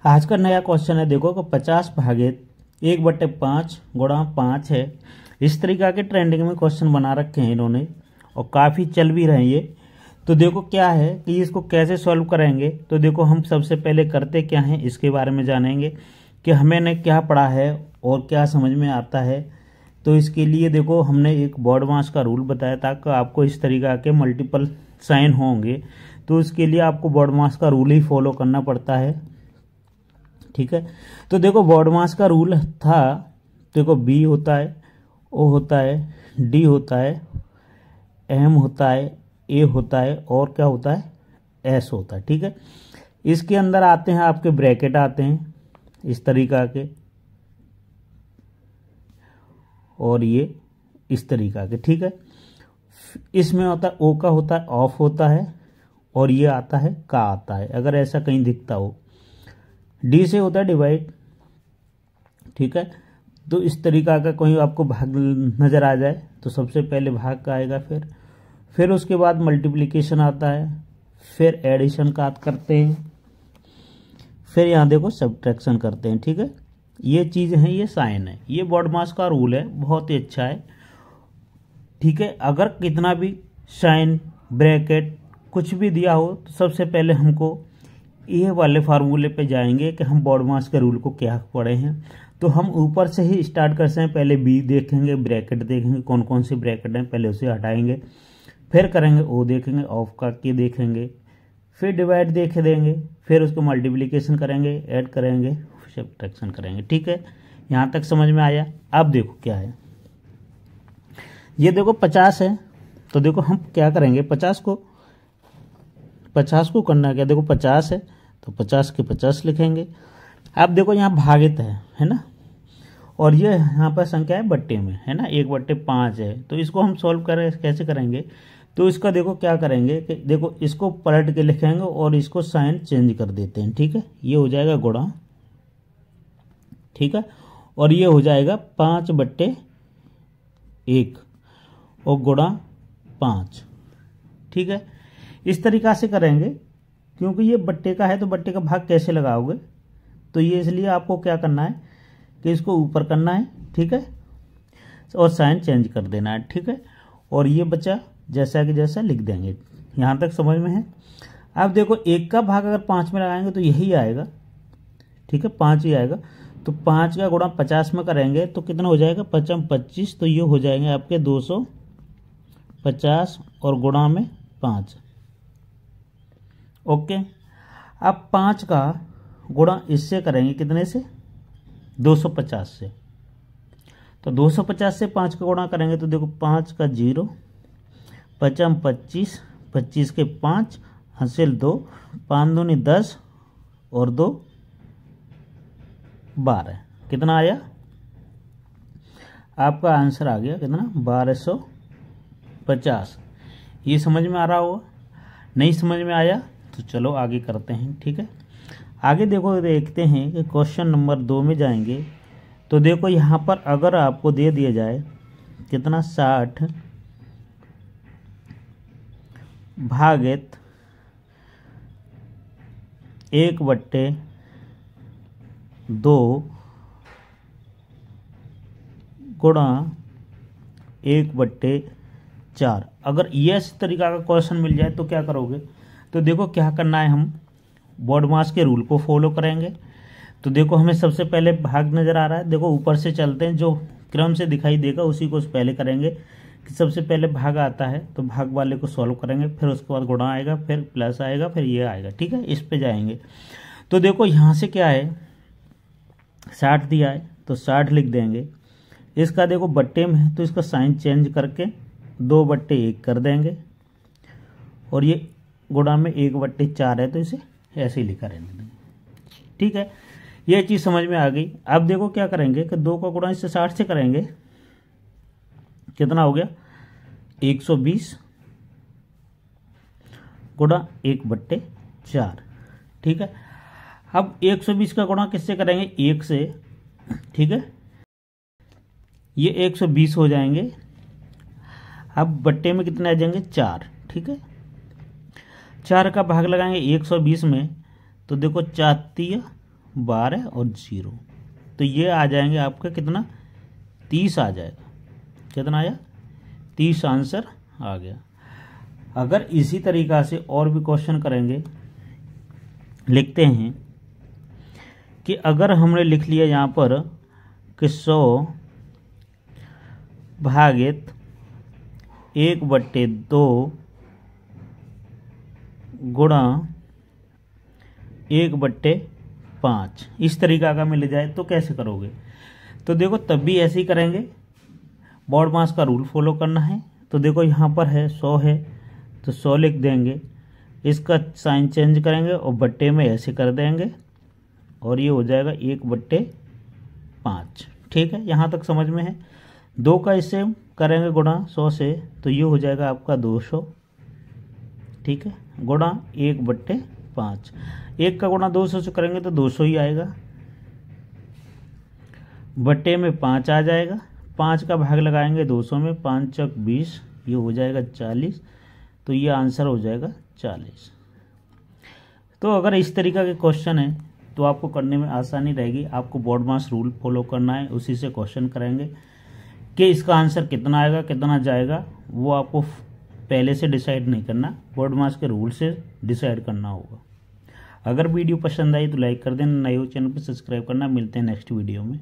आज का नया क्वेश्चन है, देखो कि 50 भागित 1/5 गुणा 5 है। इस तरीका के ट्रेंडिंग में क्वेश्चन बना रखे हैं इन्होंने और काफ़ी चल भी रहे हैं ये। तो देखो क्या है कि इसको कैसे सॉल्व करेंगे। तो देखो हम सबसे पहले करते क्या हैं इसके बारे में जानेंगे कि हमें ने क्या पढ़ा है और क्या समझ में आता है। तो इसके लिए देखो हमने एक बॉड मास का रूल बताया था कि आपको इस तरीका के मल्टीपल साइन होंगे, तो उसके लिए आपको बॉड मास का रूल ही फॉलो करना पड़ता है। ठीक है, तो देखो बॉड मास का रूल था, देखो बी होता है, ओ होता है, डी होता है, एम होता है, ए होता है और क्या होता है, एस होता है। ठीक है, इसके अंदर आते हैं आपके ब्रैकेट आते हैं इस तरीका के, और ये इस तरीका के। ठीक है, इसमें होता है ओ का होता है ऑफ होता है और ये आता है का आता है, अगर ऐसा कहीं दिखता हो। डी से होता है डिवाइड। ठीक है, तो इस तरीका का कोई आपको भाग नजर आ जाए तो सबसे पहले भाग का आएगा, फिर उसके बाद मल्टीप्लिकेशन आता है, फिर एडिशन का करते हैं, फिर यहाँ देखो सब्ट्रैक्शन करते हैं। ठीक है, ये चीज़ है, ये साइन है, ये बॉड मास का रूल है, बहुत ही अच्छा है। ठीक है, अगर कितना भी साइन ब्रैकेट कुछ भी दिया हो तो सबसे पहले हमको ये वाले फार्मूले पे जाएंगे कि हम बॉड मास के रूल को क्या पढ़े हैं। तो हम ऊपर से ही स्टार्ट करते हैं, पहले बी देखेंगे, ब्रैकेट देखेंगे कौन कौन से ब्रैकेट हैं, पहले उसे हटाएंगे, फिर करेंगे ओ देखेंगे, ऑफ करके देखेंगे, फिर डिवाइड देख देंगे, फिर उसको मल्टीप्लिकेशन करेंगे, ऐड करेंगे, सब्ट्रैक्शन करेंगे। ठीक है, यहाँ तक समझ में आया। अब देखो क्या है, ये देखो 50 है, तो देखो हम क्या करेंगे, 50 को करना क्या, देखो 50 है तो 50 के 50 लिखेंगे। अब देखो यहाँ भागित है ना, और ये यहाँ पर संख्या है बट्टे में, है ना, 1/5 है। तो इसको हम सॉल्व करें कैसे करेंगे, तो इसका देखो क्या करेंगे कि देखो इसको पलट के लिखेंगे और इसको साइन चेंज कर देते हैं। ठीक है, ये हो जाएगा गुणा, ठीक है, और ये हो जाएगा 5/1 और गुणा 5। ठीक है, इस तरीका से करेंगे, क्योंकि ये बट्टे का है तो बट्टे का भाग कैसे लगाओगे, तो ये इसलिए आपको क्या करना है कि इसको ऊपर करना है। ठीक है, और साइन चेंज कर देना है। ठीक है, और ये बचा जैसा कि जैसा लिख देंगे। यहाँ तक समझ में है। अब देखो 1 का भाग अगर 5 में लगाएंगे तो यही आएगा। ठीक है, 5 ही आएगा, तो 5 का गुणा 50 में करेंगे तो कितना हो जाएगा, 5 25, तो ये हो जाएंगे आपके 250 और गुणा में 5। ओके, अब 5 का गुणा इससे करेंगे कितने से, 250 से, तो 250 से 5 का गुणा करेंगे तो देखो 5 का 0, 5 25, 25 के 5, हासिल 2, 5 दूनी 10 और 2 12। कितना आया, आपका आंसर आ गया कितना, 1250। ये समझ में आ रहा होगा, नहीं समझ में आया तो चलो आगे करते हैं। ठीक है, आगे देखो देखते हैं कि क्वेश्चन नंबर 2 में जाएंगे। तो देखो यहाँ पर अगर आपको दे दिया जाए कितना, 60 भागित 1/2 गुणा 1/4, अगर ये इस तरीका का क्वेश्चन मिल जाए तो क्या करोगे। तो देखो क्या करना है, हम बॉड मास के रूल को फॉलो करेंगे। तो देखो हमें सबसे पहले भाग नज़र आ रहा है, देखो ऊपर से चलते हैं, जो क्रम से दिखाई देगा उसी को पहले करेंगे। कि सबसे पहले भाग आता है तो भाग वाले को सॉल्व करेंगे, फिर उसके बाद गुणा आएगा, फिर प्लस आएगा, फिर ये आएगा। ठीक है, इस पे जाएंगे। तो देखो यहाँ से क्या है, 60 दिया है तो 60 लिख देंगे। इसका देखो बट्टे में है तो इसका साइन चेंज करके 2/1 कर देंगे, और ये गुणा में 1/4 है तो इसे ऐसे ही लिखा रहने देंगे। ठीक है, ये चीज़ समझ में आ गई। अब देखो क्या करेंगे कि 2 का गुणा इससे 60 से करेंगे, कितना हो गया, 120 गुणा 1/4। ठीक है, अब 120 का गुणा किससे करेंगे, 1 से। ठीक है, ये 120 हो जाएंगे। अब बट्टे में कितने आ जाएंगे, 4। ठीक है, 4 का भाग लगाएंगे 120 में, तो देखो 4 3 12 और 0, तो ये आ जाएंगे आपका कितना 30 आ जाएगा। कितना आया 30 आंसर आ गया। अगर इसी तरीक़ा से और भी क्वेश्चन करेंगे, लिखते हैं कि अगर हमने लिख लिया यहाँ पर कि 100 भागित 1/2 गुणा 1/5 इस तरीका का मिल जाए तो कैसे करोगे? तो देखो तब भी ऐसे ही करेंगे, बॉड मास का रूल फॉलो करना है। तो देखो यहाँ पर है 100 है तो 100 लिख देंगे, इसका साइन चेंज करेंगे और बट्टे में ऐसे कर देंगे और ये हो जाएगा 1/5। ठीक है, यहाँ तक समझ में है। 2 का इससे करेंगे गुणा 100 से तो ये हो जाएगा आपका 200। ठीक है, गुणा 1/5। 1 का गुणा 200 से करेंगे तो 200 ही आएगा, बट्टे में 5 आ जाएगा। 5 का भाग लगाएंगे 200 में, 5 चक 20, ये हो जाएगा 40, तो ये आंसर हो जाएगा 40। तो अगर इस तरीका के क्वेश्चन है तो आपको करने में आसानी रहेगी। आपको बॉड मास रूल फॉलो करना है, उसी से क्वेश्चन करेंगे कि इसका आंसर कितना आएगा कितना जाएगा, वो आपको पहले से डिसाइड नहीं करना, बॉड मास के रूल से डिसाइड करना होगा। अगर वीडियो पसंद आई तो लाइक कर देना, नए हो चैनल पर सब्सक्राइब करना। मिलते हैं नेक्स्ट वीडियो में।